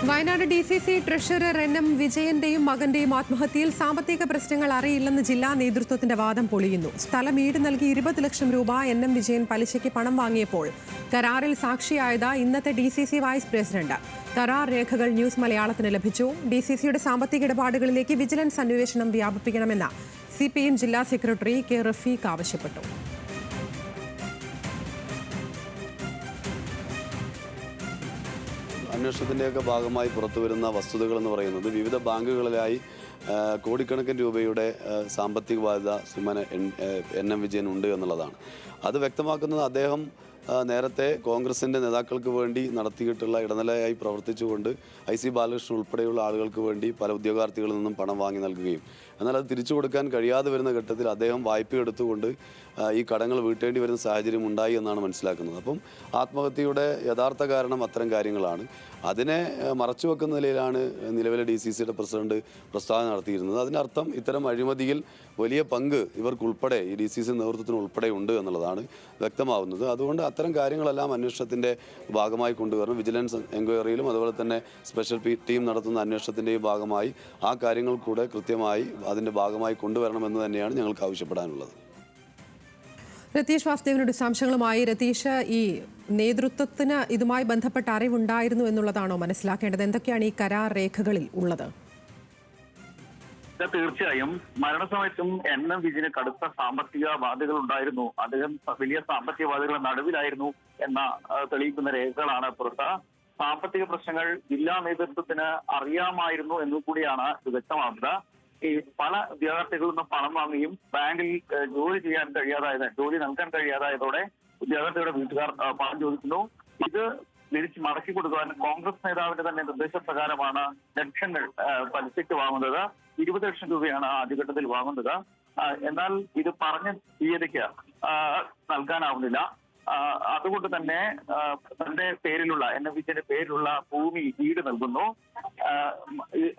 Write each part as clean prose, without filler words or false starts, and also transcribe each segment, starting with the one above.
Wayanad DCC treasurer NM വിജയന്റെയും മകന്റെയും ആത്മഹത്യയിൽ സാമ്പത്തിക പ്രശ്നങ്ങൾ അറിയില്ലെന്ന് ജില്ലാ നേതൃത്വത്തിന്റെ വാദം പൊളിയുന്നു. സ്ഥലം ഈട് നൽകി 20 ലക്ഷം രൂപ NM വിജയൻ പലിശയ്ക്ക് പണം വാങ്ങിയപ്പോൾ കരാറിൽ സാക്ഷിയായത് ഇന്നത്തെ DCC വൈസ് പ്രസിഡന്റ്. കരാർ രേഖകൾ ന്യൂസ് മലയാളത്തിന് ലഭിച്ചു. DCCയുടെ സാമ്പത്തിക ഇടപാടുകളിലേക്ക് വിജിലൻസ് അന്വേഷണം വ്യാപിപ്പിക്കണമെന്ന് CPM ജില്ലാ സെക്രട്ടറി K. റഫീഖ് ആവശ്യപ്പെട്ടു. അന്വേഷണത്തിൻ്റെയൊക്കെ ഭാഗമായി പുറത്തുവരുന്ന വസ്തുതകൾ എന്ന് പറയുന്നത് വിവിധ ബാങ്കുകളിലായി കോടിക്കണക്കിന് രൂപയുടെ സാമ്പത്തിക ബാധ്യത ശ്രീമാൻ NM വിജയൻ ഉണ്ട് എന്നുള്ളതാണ്. അത് വ്യക്തമാക്കുന്നത് അദ്ദേഹം നേരത്തെ കോൺഗ്രസിൻ്റെ നേതാക്കൾക്ക് വേണ്ടി നടത്തിയിട്ടുള്ള ഇടനിലയായി പ്രവർത്തിച്ചുകൊണ്ട് IC ബാലകൃഷ്ണൻ ഉൾപ്പെടെയുള്ള ആളുകൾക്ക് വേണ്ടി പല ഉദ്യോഗാർത്ഥികളിൽ നിന്നും പണം വാങ്ങി നൽകുകയും എന്നാൽ അത് തിരിച്ചു കൊടുക്കാൻ കഴിയാതെ വരുന്ന ഘട്ടത്തിൽ അദ്ദേഹം വായ്പ എടുത്തുകൊണ്ട് ഈ കടങ്ങൾ വീട്ടേണ്ടി വരുന്ന സാഹചര്യം ഉണ്ടായി എന്നാണ് മനസ്സിലാക്കുന്നത്. അപ്പം ആത്മഹത്യയുടെ യഥാർത്ഥ കാരണം അത്തരം കാര്യങ്ങളാണ്. അതിനെ മറച്ചുവെക്കുന്ന നിലയിലാണ് നിലവിലെ DCCയുടെ പ്രസിഡന്റ് പ്രസ്താവന നടത്തിയിരുന്നത്. അതിനർത്ഥം ഇത്തരം അഴിമതിയിൽ വലിയ പങ്ക് ഇവർക്കുൾപ്പെടെ ഈ DCC നേതൃത്വത്തിന് ഉൾപ്പെടെ ഉണ്ട് എന്നുള്ളതാണ് വ്യക്തമാവുന്നത്. അതുകൊണ്ട് അത്തരം കാര്യങ്ങളെല്ലാം അന്വേഷണത്തിൻ്റെ ഭാഗമായി കൊണ്ടുവരണം. വിജിലൻസ് എൻക്വയറിയിലും അതുപോലെ തന്നെ സ്പെഷ്യൽ ടീം നടത്തുന്ന അന്വേഷണത്തിൻ്റെയും ഭാഗമായി ആ കാര്യങ്ങൾ കൂടെ കൃത്യമായി അതിൻ്റെ ഭാഗമായി കൊണ്ടുവരണമെന്ന് തന്നെയാണ് ഞങ്ങൾക്ക് ആവശ്യപ്പെടാനുള്ളത്. രതീഷ് വാസുദേവനുടെ വിശദാംശങ്ങളുമായി. രതീഷ്, ഈ നേതൃത്വത്തിന് ഇതുമായി ബന്ധപ്പെട്ട അറിവുണ്ടായിരുന്നു എന്നുള്ളതാണോ മനസ്സിലാക്കേണ്ടത്? എന്തൊക്കെയാണ് ഈ കരാർ രേഖകളിൽ ഉള്ളത്? തീർച്ചയായും മരണസമയത്തും NM വിജയന് കടുത്ത സാമ്പത്തിക ബാധ്യതകൾ ഉണ്ടായിരുന്നു. അദ്ദേഹം വലിയ സാമ്പത്തിക ബാധ്യതകളുടെ നടുവിലായിരുന്നു എന്ന തെളിയിക്കുന്ന രേഖകളാണ് പുറത്ത്. സാമ്പത്തിക പ്രശ്നങ്ങൾ ജില്ലാ നേതൃത്വത്തിന് അറിയാമായിരുന്നു എന്നു കൂടിയാണ് ഇത് വ്യക്തമാകുന്നത്. ഈ പല ഉദ്യോഗാർത്ഥികളിൽ നിന്ന് പണം വാങ്ങിയും ബാങ്കിൽ ജോലി നൽകാൻ കഴിയാതായതോടെ ഉദ്യോഗാർത്ഥിയുടെ വീട്ടുകാർ പണം ചോദിക്കുന്നു. ഇത് തിരിച്ച് മടക്കി കൊടുക്കുവാൻ കോൺഗ്രസ് നേതാവിന്റെ തന്നെ നിർദ്ദേശപ്രകാരമാണ് ലക്ഷങ്ങൾ പലിശയ്ക്ക് വാങ്ങുന്നത്. 20 ലക്ഷം രൂപയാണ് ആദ്യഘട്ടത്തിൽ വാങ്ങുന്നത്. എന്നാൽ ഇത് പറഞ്ഞ തീയതിക്ക് നൽകാനാവുന്നില്ല. അതുകൊണ്ട് തന്നെ തന്റെ പേരിലുള്ള NM വിജയന്റെ പേരിലുള്ള ഭൂമി ഈട് നൽകുന്നു.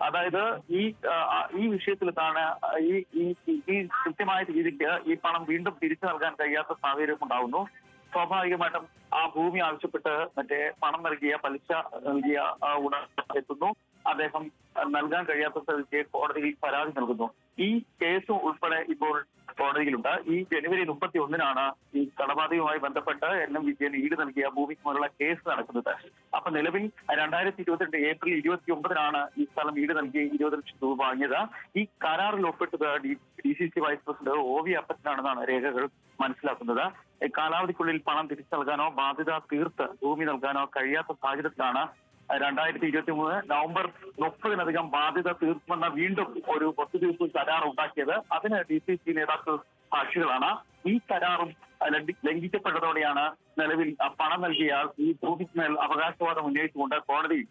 അതായത് ഈ വിഷയത്തിലാണ് ഈ കൃത്യമായ രീതിക്ക് ഈ പണം വീണ്ടും തിരിച്ചു നൽകാൻ കഴിയാത്ത സാഹചര്യം ഉണ്ടാകുന്നു. സ്വാഭാവികമായിട്ടും ആ ഭൂമി ആവശ്യപ്പെട്ട് പണം നൽകിയ പലിശ നൽകിയ ഉടൻ എത്തുന്നു. അദ്ദേഹം നൽകാൻ കഴിയാത്ത സ്ഥലത്ത് കോടതിയിൽ പരാതി നൽകുന്നു. ഈ കേസ് ഉൾപ്പെടെ ഇപ്പോൾ കോടതിയിലുണ്ട്. ഈ ജനുവരി 31-നാണ് ഈ കടബാധ്യതയുമായി ബന്ധപ്പെട്ട് NM വിജയൻ ഈട് നൽകിയ ഭൂമിക്കുമുള്ള കേസ് നടക്കുന്നത്. അപ്പൊ നിലവിൽ 2022 ഏപ്രിൽ 29-നാണ് ഈ സ്ഥലം ഈട് നൽകി 20 ലക്ഷം രൂപ വാങ്ങിയത്. ഈ കരാറിൽ ഒപ്പിട്ടത് DCC വൈസ് പ്രസിഡന്റ് OV അപ്പച്ചനാണെന്നാണ് രേഖകൾ മനസ്സിലാക്കുന്നത്. കാലാവധിക്കുള്ളിൽ പണം തിരിച്ചു നൽകാനോ ബാധ്യത തീർത്ത് ഭൂമി നൽകാനോ കഴിയാത്ത സാഹചര്യത്തിലാണ് 2023 നവംബർ 30-നകം ബാധ്യത തീർക്കുമെന്ന വീണ്ടും ഒരു 10 ദിവസം കരാർ ഉണ്ടാക്കിയത്. അതിന് DCC നേതാക്കൾ സാക്ഷികളാണ്. ഈ കരാറും ലംഘിക്കപ്പെട്ടതോടെയാണ് നിലവിൽ പണം നൽകിയ ഈ ഭൂമിക്ക് അവകാശവാദം ഉന്നയിച്ചുകൊണ്ട് കോടതി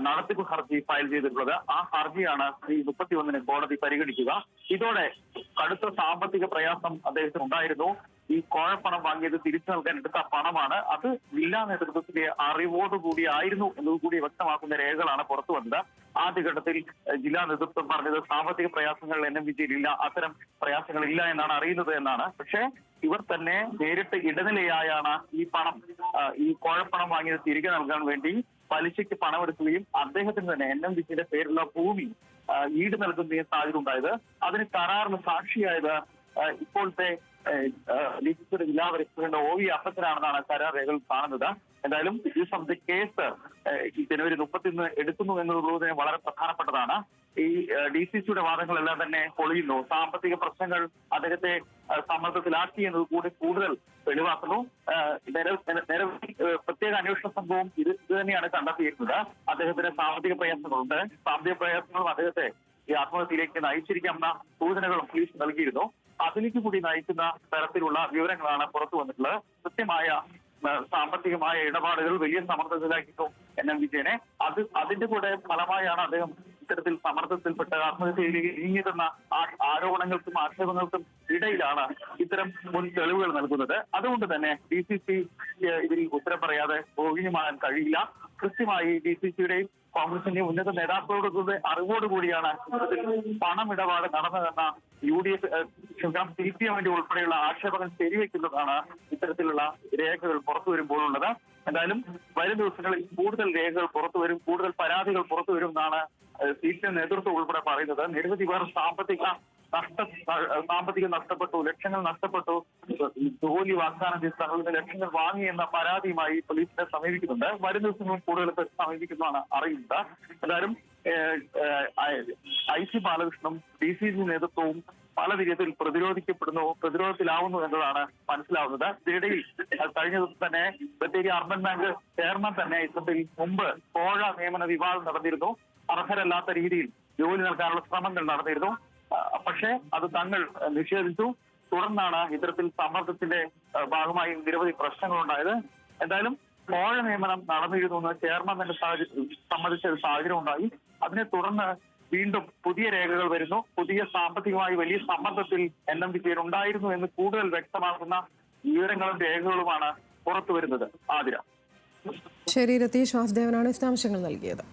നടത്തിപ്പ് ഹർജി ഫയൽ ചെയ്തിട്ടുള്ളത്. ആ ഹർജിയാണ് ഈ 31-ന് കോടതി പരിഗണിക്കുക. ഇതോടെ കടുത്ത സാമ്പത്തിക പ്രയാസം അദ്ദേഹത്തിന് ഉണ്ടായിരുന്നു. ഈ കോഴപ്പണം വാങ്ങിയത് തിരിച്ചു നൽകാൻ എടുത്ത പണമാണ്. അത് ജില്ലാ നേതൃത്വത്തിന്റെ അറിവോടുകൂടി ആയിരുന്നു എന്നതുകൂടി വ്യക്തമാക്കുന്ന രേഖകളാണ് പുറത്തു വന്നത്. ആദ്യഘട്ടത്തിൽ ജില്ലാ നേതൃത്വം പറഞ്ഞത് സാമ്പത്തിക പ്രയാസങ്ങൾ NM വിജയനില്ല, അത്തരം പ്രയാസങ്ങൾ ഇല്ല എന്നാണ് അറിയുന്നത് എന്നാണ്. പക്ഷേ ഇവർ തന്നെ നേരിട്ട് ഇടനിലയായാണ് ഈ പണം ഈ കോഴപ്പണം വാങ്ങിയത് തിരികെ നൽകാൻ വേണ്ടി പലിശയ്ക്ക് പണമെടുക്കുകയും അദ്ദേഹത്തിന് തന്നെ NM വിജയന്റെ പേരുള്ള ഭൂമി ഈട് നൽകുന്ന സാഹചര്യം ഉണ്ടായത്. അതിന് കരാറിന് സാക്ഷിയായത് ഇപ്പോഴത്തെ DCCയുടെ ജില്ലാ പ്രസിഡന്റ് OV അപ്പച്ചനാണെന്നാണ് കരാർ രേഖകൾ കാണുന്നത്. എന്തായാലും ഈ സംബന്ധിച്ച കേസ് ജനുവരി 31 എടുക്കുന്നു എന്നുള്ളത് വളരെ പ്രധാനപ്പെട്ടതാണ്. ഈ DCCയുടെ വാദങ്ങളെല്ലാം തന്നെ പൊളിയുന്നു. സാമ്പത്തിക പ്രശ്നങ്ങൾ അദ്ദേഹത്തെ സമ്മർദ്ദത്തിലാക്കി എന്നത് കൂടി കൂടുതൽ വെളിവാക്കുന്നു. നിരവധി പ്രത്യേക അന്വേഷണ സംഘവും ഇത് തന്നെയാണ് കണ്ടെത്തിയിരുന്നത്. അദ്ദേഹത്തിന് സാമ്പത്തിക പ്രയാസങ്ങളുണ്ട്. സാമ്പത്തിക പ്രയാസങ്ങളും അദ്ദേഹത്തെ ഈ ആത്മഹത്യയിലേക്ക് നയിച്ചിരിക്കാമെന്ന സൂചനകളും പോലീസ് നൽകിയിരുന്നു. അതിലേക്ക് കൂടി നയിക്കുന്ന തരത്തിലുള്ള വിവരങ്ങളാണ് പുറത്തു വന്നിട്ടുള്ളത്. കൃത്യമായ സാമ്പത്തികമായ ഇടപാടുകൾ വലിയ സമ്മർദ്ദത്തിലാക്കിയിട്ടും NM വിജയനെ അതിന്റെ കൂടെ ഫലമായാണ് അദ്ദേഹം ഇത്തരത്തിൽ സമ്മർദ്ദത്തിൽപ്പെട്ട് ആത്മഹത്യയിലേക്ക് നീങ്ങിയെന്ന ആരോപണങ്ങൾക്കും ആക്ഷേപങ്ങൾക്കും ഇടയിലാണ് ഇത്തരം മുൻ തെളിവുകൾ നൽകുന്നത്. അതുകൊണ്ട് തന്നെ DCC ഇതിൽ ഉത്തരം പറയാതെ ഒഴിഞ്ഞുമാറാൻ കഴിയില്ല. കൃത്യമായി DCCയുടെയും കോൺഗ്രസിന്റെ ഉന്നത നേതാക്കളോട് അറിവോടുകൂടിയാണ് ഇത്തരത്തിൽ പണമിടപാട് നടന്നതെന്ന CPM ഉൾപ്പെടെയുള്ള ആക്ഷേപങ്ങൾ ശരിവെക്കുന്നതാണ് ഇത്തരത്തിലുള്ള രേഖകൾ പുറത്തു വരുമ്പോഴുള്ളത്. എന്തായാലും വരും ദിവസങ്ങളിൽ കൂടുതൽ രേഖകൾ പുറത്തു വരും, കൂടുതൽ പരാതികൾ പുറത്തു വരും എന്നാണ് CPM നേതൃത്വം ഉൾപ്പെടെ പറയുന്നത്. നിരവധി പേർ സാമ്പത്തികം നഷ്ടപ്പെട്ടു, ലക്ഷങ്ങൾ നഷ്ടപ്പെട്ടു, ജോലി വാഗ്ദാനം ചെയ്ത് തങ്ങളുടെ ലക്ഷങ്ങൾ വാങ്ങി എന്ന പരാതിയുമായി പോലീസിനെ സമീപിക്കുന്നുണ്ട്. വരും ദിവസങ്ങളിൽ കൂടുതൽ പേർ സമീപിക്കുന്നതാണ് അറിയുന്നത്. എന്തായാലും IC ബാലകൃഷ്ണനും DCG നേതൃത്വവും പല വിധത്തിൽ പ്രതിരോധത്തിലാവുന്നു എന്നതാണ് മനസ്സിലാവുന്നത്. ഇതിനിടയിൽ കഴിഞ്ഞ ദിവസം തന്നെ ബത്തേരി അർബൻ ബാങ്ക് ചെയർമാൻ തന്നെ ഇത്തരത്തിൽ മുമ്പ് കോഴ നിയമന വിവാദം നടന്നിരുന്നു. അർഹരല്ലാത്ത രീതിയിൽ ജോലി നൽകാനുള്ള ശ്രമങ്ങൾ നടന്നിരുന്നു. പക്ഷേ അത് തങ്ങൾ നിഷേധിച്ചു. തുടർന്നാണ് ഇത്തരത്തിൽ സമ്മർദ്ദത്തിന്റെ ഭാഗമായി നിരവധി പ്രശ്നങ്ങൾ ഉണ്ടായത്. എന്തായാലും കോഴ നിയമനം നടന്നിരുന്നു എന്ന് ചെയർമാൻ തന്നെ സമ്മതിച്ച ഒരു സാഹചര്യം ഉണ്ടായി. അതിനെ തുടർന്ന് വീണ്ടും പുതിയ രേഖകൾ വരുന്നു. പുതിയ സാമ്പത്തികമായി വലിയ സമ്മർദ്ദത്തിൽ NM വിജയൻ ഉണ്ടായിരുന്നു എന്ന് കൂടുതൽ വ്യക്തമാക്കുന്ന വിവരങ്ങളും രേഖകളുമാണ് പുറത്തു വരുന്നത്. ആതിര. ശരി, രതീഷ് വാസുദേവനാണ് വിശദാംശങ്ങൾ നൽകിയത്.